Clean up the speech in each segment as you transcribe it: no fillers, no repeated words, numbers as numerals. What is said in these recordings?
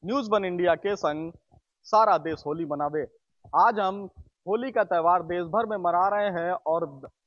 News one India के संग सारा देश होली मनावे। आज हम होली का त्यौहार देश भर में मना रहे हैं और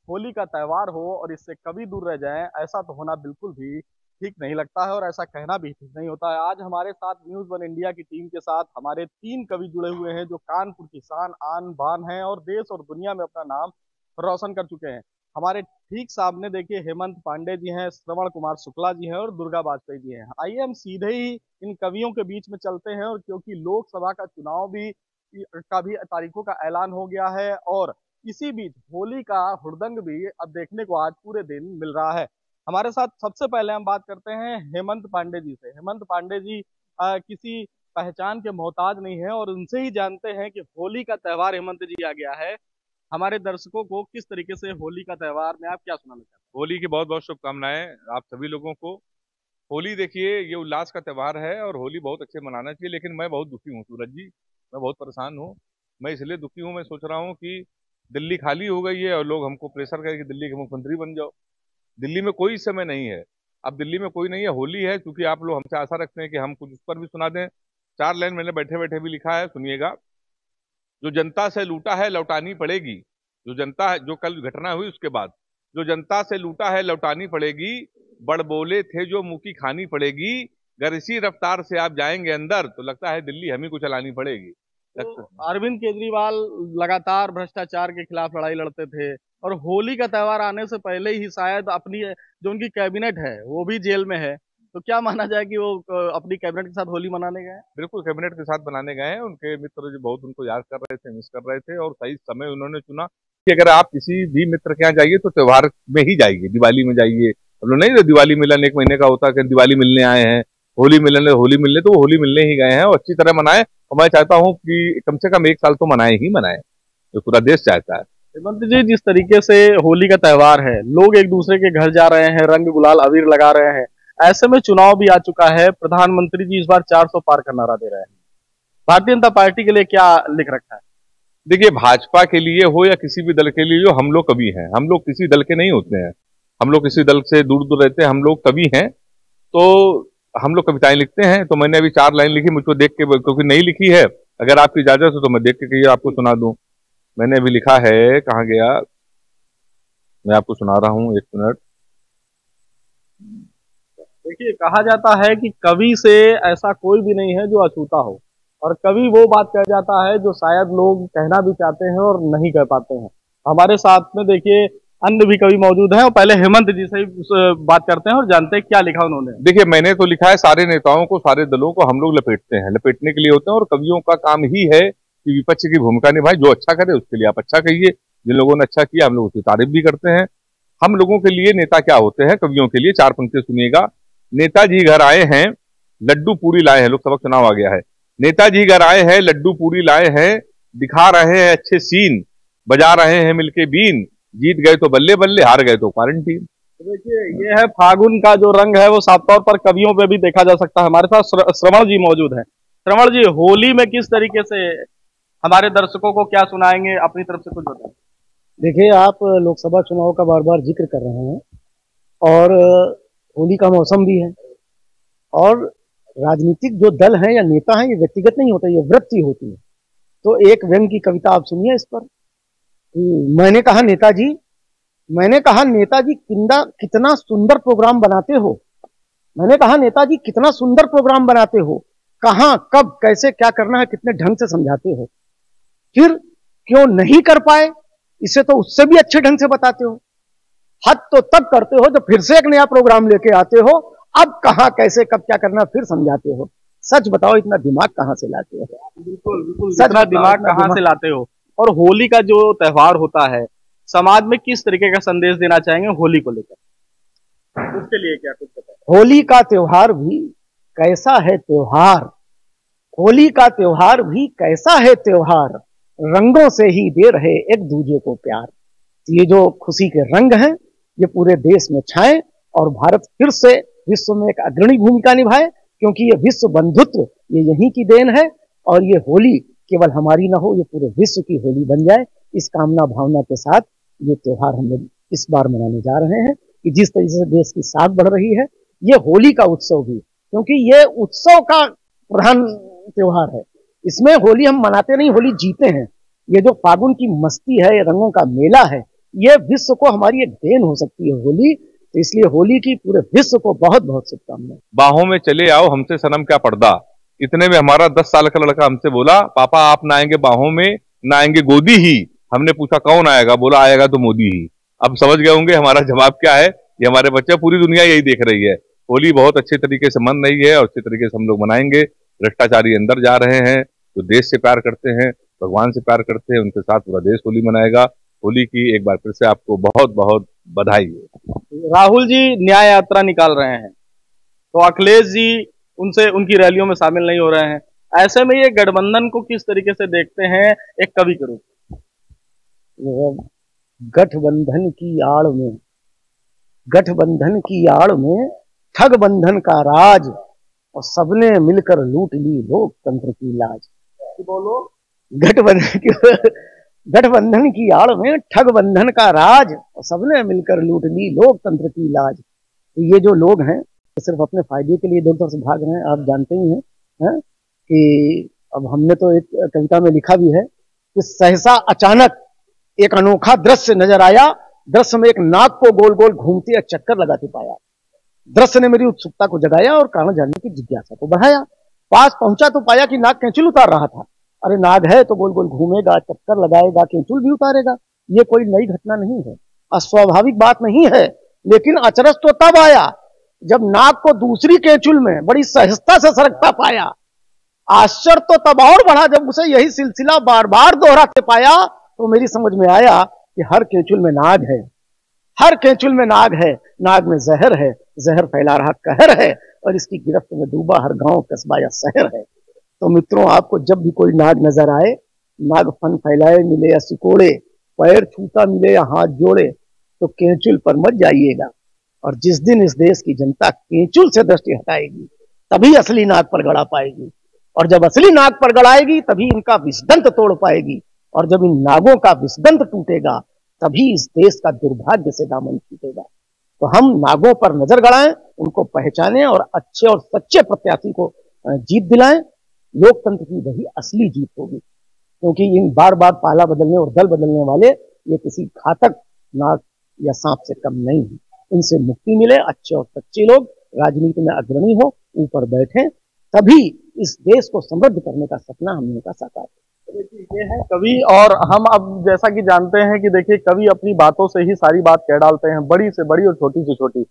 होली का त्यौहार हो और इससे कभी दूर रह जाएं, ऐसा तो होना बिल्कुल भी ठीक नहीं लगता है और ऐसा कहना भी ठीक नहीं होता है। आज हमारे साथ न्यूज वन इंडिया की टीम के साथ हमारे 3 कवि जुड़े हुए हैं जो कानपुर की शान आन बान हैं और देश और दुनिया में अपना नाम रोशन कर चुके हैं। हमारे ठीक सामने देखिए हेमंत पांडे जी हैं, श्रवण कुमार शुक्ला जी हैं और दुर्गा बाजपेयी जी हैं। आइए हम सीधे ही इन कवियों के बीच में चलते हैं और क्योंकि लोकसभा का चुनाव भी का भी तारीखों का ऐलान हो गया है और इसी बीच होली का हुड़दंग भी अब देखने को आज पूरे दिन मिल रहा है। हमारे साथ सबसे पहले हम बात करते हैं हेमंत पांडे जी से। हेमंत पांडे जी किसी पहचान के मोहताज नहीं है और उनसे ही जानते हैं कि होली का त्यौहार हेमंत जी आ गया है। हमारे दर्शकों को किस तरीके से होली का त्यौहार में आप क्या सुनाना चाहते हैं? होली की बहुत बहुत शुभकामनाएं आप सभी लोगों को। होली देखिए ये उल्लास का त्यौहार है और होली बहुत अच्छे मनाना चाहिए, लेकिन मैं बहुत दुखी हूँ सूरज जी। मैं बहुत परेशान हूँ। मैं इसलिए दुखी हूँ, मैं सोच रहा हूँ कि दिल्ली खाली हो गई है और लोग हमको प्रेशर करें कि दिल्ली के मुख्यमंत्री बन जाओ। दिल्ली में कोई इस समय नहीं है। अब दिल्ली में कोई नहीं है, होली है, क्योंकि आप लोग हमसे आशा रखते हैं कि हम कुछ उस पर भी सुना दें। 4 लाइन मैंने बैठे बैठे भी लिखा है, सुनिएगा। जो जनता से लूटा है लौटानी पड़ेगी। जो जनता है, जो कल घटना हुई उसके बाद जो जनता से लूटा है लौटानी पड़ेगी। बड़ बोले थे जो मुंह की खानी पड़ेगी। अगर इसी रफ्तार से आप जाएंगे अंदर तो लगता है दिल्ली हम ही को चलानी पड़ेगी। तो अरविंद केजरीवाल लगातार भ्रष्टाचार के खिलाफ लड़ाई लड़ते थे और होली का त्यौहार आने से पहले ही शायद अपनी जो उनकी कैबिनेट है वो भी जेल में है। तो क्या माना जाए कि वो अपनी कैबिनेट के साथ होली मनाने गए हैं? बिल्कुल कैबिनेट के साथ बनाने गए हैं। उनके मित्र जो बहुत उनको याद कर रहे थे, मिस कर रहे थे, और सही समय उन्होंने चुना कि अगर आप किसी भी मित्र के यहाँ जाइए तो त्योहार में ही जाइए, दिवाली में जाइए। हम लोग नहीं, दिवाली मिलन 1 महीने का होता है कि दिवाली मिलने आए हैं, होली मिलने, तो वो होली मिलने ही गए हैं और अच्छी तरह मनाए। और मैं चाहता हूँ कि कम से कम 1 साल तो मनाए ही मनाए, जो पूरा देश चाहता है। हेमंत जी, जिस तरीके से होली का त्यौहार है, लोग एक दूसरे के घर जा रहे हैं, रंग गुलाल अबीर लगा रहे हैं, ऐसे में चुनाव भी आ चुका है। प्रधानमंत्री जी इस बार 400 पार का नारा दे रहे हैं। भारतीय जनता पार्टी के लिए क्या लिख रखा है? देखिए, भाजपा के लिए हो या किसी भी दल के लिए हो, हम लोग कवि हैं। हम लोग किसी दल के नहीं होते हैं, हम लोग किसी दल से दूर दूर रहते हैं, हम लोग कवि हैं। तो हम लोग कविताएं लिखते हैं। तो मैंने अभी 4 लाइन लिखी, मुझको देख के, क्योंकि नहीं लिखी है, अगर आपकी इजाजत हो तो मैं देख के कहिए आपको सुना दूं। मैंने अभी लिखा है, कहाँ गया, मैं आपको सुना रहा हूँ, 1 मिनट। देखिए, कहा जाता है कि कवि से ऐसा कोई भी नहीं है जो अछूता हो और कवि वो बात कह जाता है जो शायद लोग कहना भी चाहते हैं और नहीं कह पाते हैं। हमारे साथ में देखिए अन्य भी कवि मौजूद हैं और पहले हेमंत जी से ही बात करते हैं और जानते हैं क्या लिखा उन्होंने। देखिए, मैंने तो लिखा है, सारे नेताओं को, सारे दलों को हम लोग लपेटते हैं, लपेटने के लिए होते हैं, और कवियों का काम ही है कि विपक्ष की भूमिका निभाए। जो अच्छा करे उसके लिए आप अच्छा कहिए, जिन लोगों ने अच्छा किया हम लोग उसकी तारीफ भी करते हैं। हम लोगों के लिए नेता क्या होते हैं, कवियों के लिए 4 पंक्ति सुनिएगा। नेताजी घर आए हैं, लड्डू पूरी लाए हैं, लोकसभा चुनाव आ गया है। नेताजी घर आए हैं, लड्डू पूरी लाए हैं, दिखा रहे हैं अच्छे सीन, बजा रहे हैं मिलके बीन, जीत गए तो बल्ले बल्ले, हार गए तो क्वारंटीन। तो देखिए, ये है फागुन का जो रंग है वो साफ तौर पर कवियों पे भी देखा जा सकता है। हमारे साथ श्रवण जी मौजूद है। श्रवण जी, होली में किस तरीके से हमारे दर्शकों को क्या सुनाएंगे, अपनी तरफ से कुछ बताएं। देखिए, आप लोकसभा चुनाव का बार बार जिक्र कर रहे हैं और होली का मौसम भी है, और राजनीतिक जो दल हैं या नेता हैं ये व्यक्तिगत नहीं होता, ये वृत्ति होती है। तो एक व्यंग्य की कविता आप सुनिए इस पर। मैंने कहा नेताजी, मैंने कहा नेताजी कितना सुंदर प्रोग्राम बनाते हो। मैंने कहा नेताजी कितना सुंदर प्रोग्राम बनाते हो, कहाँ कब कैसे क्या करना है कितने ढंग से समझाते हो। फिर क्यों नहीं कर पाए, इसे तो उससे भी अच्छे ढंग से बताते हो। हद तो तब करते हो जब फिर से एक नया प्रोग्राम लेके आते हो, अब कहाँ कैसे कब क्या करना फिर समझाते हो। सच बताओ, इतना दिमाग कहाँ से लाते हो? बिल्कुल बिल्कुल, इतना दिमाग कहाँ से लाते हो? और होली का जो त्यौहार होता है, समाज में किस तरीके का संदेश देना चाहेंगे होली को लेकर, उसके लिए क्या कुछ बताएं? होली का त्योहार भी कैसा है त्योहार, होली का त्योहार भी कैसा है त्योहार, रंगों से ही दे रहे एक दूजे को प्यार। ये जो खुशी के रंग हैं ये पूरे देश में छाएं और भारत फिर से विश्व में एक अग्रणी भूमिका निभाए, क्योंकि ये विश्व बंधुत्व ये यहीं की देन है। और ये होली केवल हमारी ना हो, ये पूरे विश्व की होली बन जाए। इस कामना भावना के साथ ये त्योहार हम लोग इस बार मनाने जा रहे हैं कि जिस तरीके से देश की साख बढ़ रही है, ये होली का उत्सव भी, क्योंकि ये उत्सव का प्रधान त्योहार है। इसमें होली हम मनाते नहीं, होली जीते हैं। ये जो फागुन की मस्ती है, ये रंगों का मेला है, ये विश्व को हमारी एक देन हो सकती है होली। तो इसलिए होली की पूरे विश्व को बहुत बहुत शुभकामनाएं। बाहों में चले आओ हमसे सनम क्या पर्दा, इतने में हमारा 10 साल का लड़का हमसे बोला, पापा आप ना आएंगे बाहों में, ना आएंगे गोदी ही। हमने पूछा कौन आएगा, बोला आएगा तो मोदी ही। अब समझ गए होंगे हमारा जवाब क्या है। ये हमारे बच्चे, पूरी दुनिया यही देख रही है। होली बहुत अच्छे तरीके से मन रही है और अच्छे तरीके से हम लोग मनाएंगे। भ्रष्टाचारी अंदर जा रहे हैं, जो देश से प्यार करते हैं, भगवान से प्यार करते हैं, उनके साथ पूरा देश होली मनाएगा। होली की एक बार फिर से आपको बहुत बहुत बधाई हो। राहुल जी न्याय यात्रा निकाल रहे हैं, तो अखिलेश जी उनसे उनकी रैलियों में शामिल नहीं हो रहे हैं। ऐसे में ये गठबंधन को किस तरीके से देखते हैं एक कवि के रूप में? गठबंधन की आड़ में, गठबंधन की आड़ में ठग बंधन का राज, और सबने मिलकर लूट ली लोकतंत्र की लाज। बोलो। गठबंधन की आड़ में ठग बंधन का राज, और सबने मिलकर लूट ली लोकतंत्र की लाज। तो ये जो लोग हैं सिर्फ अपने फायदे के लिए इधर उधर से भाग रहे हैं। आप जानते ही हैं कि अब हमने तो एक कविता में लिखा भी है कि सहसा अचानक एक अनोखा दृश्य नजर आया, दृश्य में एक नाग को गोल गोल घूमते एक चक्कर लगाते पाया। दृश्य ने मेरी उत्सुकता को जगाया और कारण जानने की जिज्ञासा को बढ़ाया। पास पहुंचा तो पाया कि नाग कैंचुल उतार रहा था। अरे नाग है तो गोल गोल घूमेगा, चक्कर लगाएगा, कैंचुल भी उतारेगा। ये कोई नई घटना नहीं है, अस्वाभाविक बात नहीं है। लेकिन अचरज तो तब आया जब नाग को दूसरी कैंचुल में बड़ी सहजता से सरकता पाया। आश्चर्य तो तब और बढ़ा जब उसे यही सिलसिला बार बार दोहराते पाया। तो मेरी समझ में आया कि हर कैंचुल में नाग है, हर कैंचुल में नाग है, नाग में जहर है, जहर फैला रहा कहर है, और इसकी गिरफ्त में डूबा हर गांव कस्बा या शहर है। तो मित्रों, आपको जब भी कोई नाग नजर आए, नाग फन फैलाए मिले या सिकोड़े, पैर छूता मिले या हाथ जोड़े, तो कैंचुल पर मत जाइएगा। और जिस दिन इस देश की जनता कैंचुल से दृष्टि हटाएगी, तभी असली नाग पर गड़ा पाएगी। और जब असली नाग पर गड़ाएगी, तभी इनका विषदंत तोड़ पाएगी। और जब इन नागों का विषदंत टूटेगा, तभी इस देश का दुर्भाग्य से दामन छूटेगा। तो हम नागों पर नजर गड़ाएं, उनको पहचानें और अच्छे और सच्चे प्रत्याशी को जीत दिलाएं। लोकतंत्र की वही असली जीत होगी, क्योंकि इन बार बार पाला बदलने और दल बदलने वाले ये किसी घातक नाग या सांप से कम नहीं है। इनसे मुक्ति मिले, अच्छे और सच्चे लोग राजनीति में अग्रणी हो, ऊपर बैठे, तभी इस देश को समृद्ध करने का सपना हमने का साकार है। देखिए ये है कवि, और हम अब जैसा कि जानते हैं कि देखिए कवि अपनी बातों से ही सारी बात कह डालते हैं, बड़ी से बड़ी और छोटी से छोटी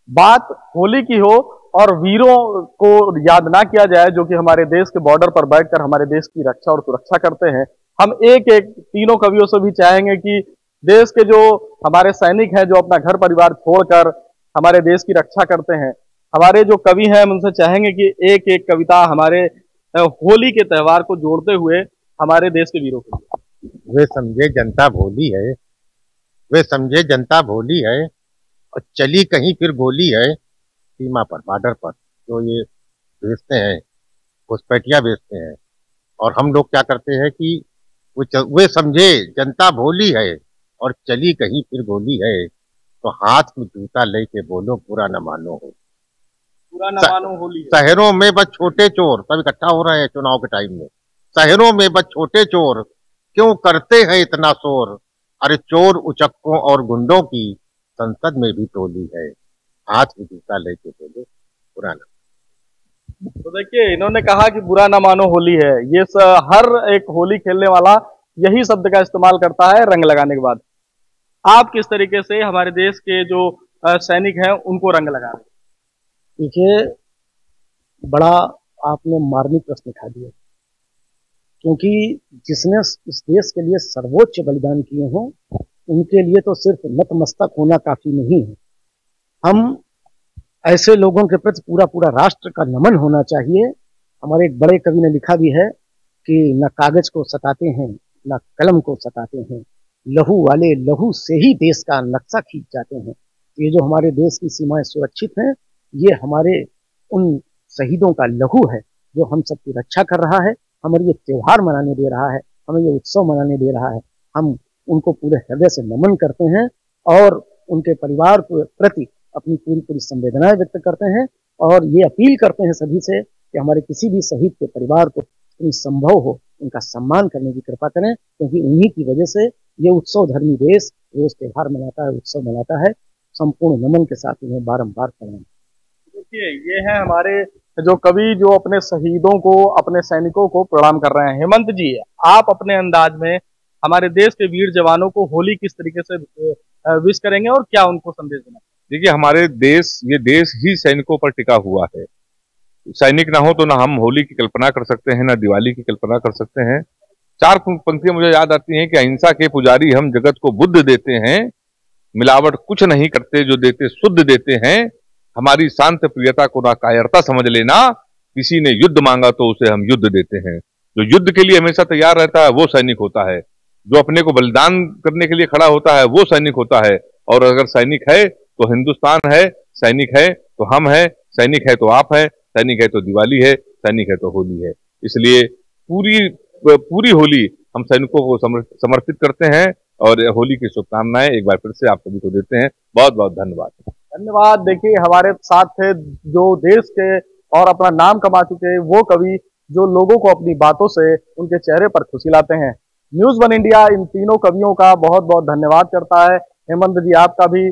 बात होली की हो और वीरों को याद ना किया जाए, जो कि हमारे देश के बॉर्डर पर बैठकर हमारे देश की रक्षा और सुरक्षा करते हैं। हम एक एक तीनों कवियों से भी चाहेंगे कि देश के जो हमारे सैनिक हैं, जो अपना घर परिवार छोड़कर हमारे देश की रक्षा करते हैं, हमारे जो कवि हैं, हम उनसे चाहेंगे कि एक एक कविता हमारे होली के त्योहार को जोड़ते हुए हमारे देश के वीरों के लिए। वे समझे जनता भोली है, वे समझे जनता भोली है, और चली कहीं फिर गोली है। सीमा पर, बॉर्डर पर जो ये बेचते हैं, घुसपैठिया बेचते हैं, और हम लोग क्या करते हैं कि वे समझे जनता भोली है और चली कहीं फिर गोली है, तो हाथ में जूता लेके बोलो बुरा न मानो हो, बुरा न मानो होली। शहरों में बस छोटे चोर सब इकट्ठा हो रहे हैं चुनाव के टाइम में। शहरों में बस छोटे चोर क्यों करते हैं इतना शोर, अरे चोर उचक्कों और गुंडों की संसद में भी टोली है, हाथ में जूता लेके बोलो बुरा न। तो देखिए इन्होंने कहा कि बुरा ना मानो होली है, ये हर एक होली खेलने वाला यही शब्द का इस्तेमाल करता है रंग लगाने के बाद। आप किस तरीके से हमारे देश के जो सैनिक हैं उनको रंग लगा रहे हैं? देखिए, बड़ा आपने मार्मिक प्रश्न उठा दिया, क्योंकि जिसने इस देश के लिए सर्वोच्च बलिदान किए हों, उनके लिए तो सिर्फ नतमस्तक होना काफी नहीं है। हम ऐसे लोगों के प्रति पूरा पूरा राष्ट्र का नमन होना चाहिए। हमारे एक बड़े कवि ने लिखा भी है कि न कागज को सताते हैं, न कलम को सताते हैं, लहू वाले लहू से ही देश का नक्शा खींच जाते हैं। ये जो हमारे देश की सीमाएं सुरक्षित हैं, ये हमारे उन शहीदों का लहू है जो हम सबकी रक्षा कर रहा है, हमें ये त्योहार मनाने दे रहा है, हमें ये उत्सव मनाने दे रहा है। हम उनको पूरे हृदय से नमन करते हैं और उनके परिवार के प्रति अपनी पूरी पूरी संवेदनाएं व्यक्त करते हैं, और ये अपील करते हैं सभी से कि हमारे किसी भी शहीद के परिवार को संभव हो उनका सम्मान करने की कृपा करें, क्योंकि उन्हीं की वजह से ये उत्सव धर्मी देश रोज त्योहार मनाता है, उत्सव मनाता है। संपूर्ण नमन के साथ उन्हें बारंबार प्रणाम। देखिए, ये है हमारे जो कवि जो अपने शहीदों को, अपने सैनिकों को प्रणाम कर रहे हैं। हेमंत जी, आप अपने अंदाज में हमारे देश के वीर जवानों को होली किस तरीके से विश करेंगे और क्या उनको संदेश देना? देखिए, हमारे देश, ये देश ही सैनिकों पर टिका हुआ है। सैनिक ना हो तो ना हम होली की कल्पना कर सकते हैं, ना दिवाली की कल्पना कर सकते हैं। चार पंक्तियां मुझे याद आती हैं कि अहिंसा के पुजारी हम जगत को बुद्ध देते हैं, मिलावट कुछ नहीं करते जो देते शुद्ध देते हैं, हमारी शांत प्रियता को ना कायरता समझ लेना, किसी ने युद्ध मांगा तो उसे हम युद्ध देते हैं। जो युद्ध के लिए हमेशा तैयार रहता है वो सैनिक होता है, जो अपने को बलिदान करने के लिए खड़ा होता है वो सैनिक होता है। और अगर सैनिक है तो हिंदुस्तान है, सैनिक है तो हम है, सैनिक है तो आप है, सैनिक है तो दिवाली है, सैनिक है तो होली है। इसलिए पूरी होली हम सैनिकों को समर्पित करते हैं और होली की शुभकामनाएं एक बार फिर से आप सभी को देते हैं। बहुत बहुत धन्यवाद। धन्यवाद। देखिए, हमारे साथ थे जो देश के और अपना नाम कमा चुके वो कवि जो लोगों को अपनी बातों से उनके चेहरे पर खुशी लाते हैं। न्यूज़ वन इंडिया इन तीनों कवियों का बहुत बहुत धन्यवाद करता है। हेमंत जी आपका भी,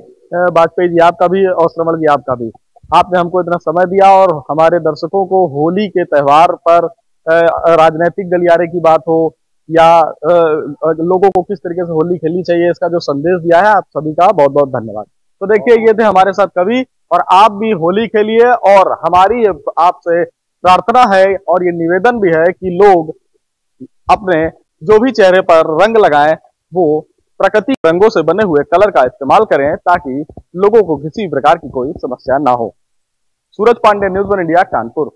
वाजपेयी जी आपका भी और श्रवण जी आपका भी। आपने हमको इतना समय दिया और हमारे दर्शकों को होली के त्योहार पर राजनीतिक गलियारे की बात हो या लोगों को किस तरीके से होली खेलनी चाहिए, इसका जो संदेश दिया है, आप सभी का बहुत बहुत धन्यवाद। तो देखिए, ये थे हमारे साथ कवि और आप भी होली खेलिए और हमारी आपसे प्रार्थना है और ये निवेदन भी है कि लोग अपने जो भी चेहरे पर रंग लगाएं वो प्राकृतिक रंगों से बने हुए कलर का इस्तेमाल करें ताकि लोगों को किसी प्रकार की कोई समस्या ना हो। Suraj Pandey, news one India, Kanpur.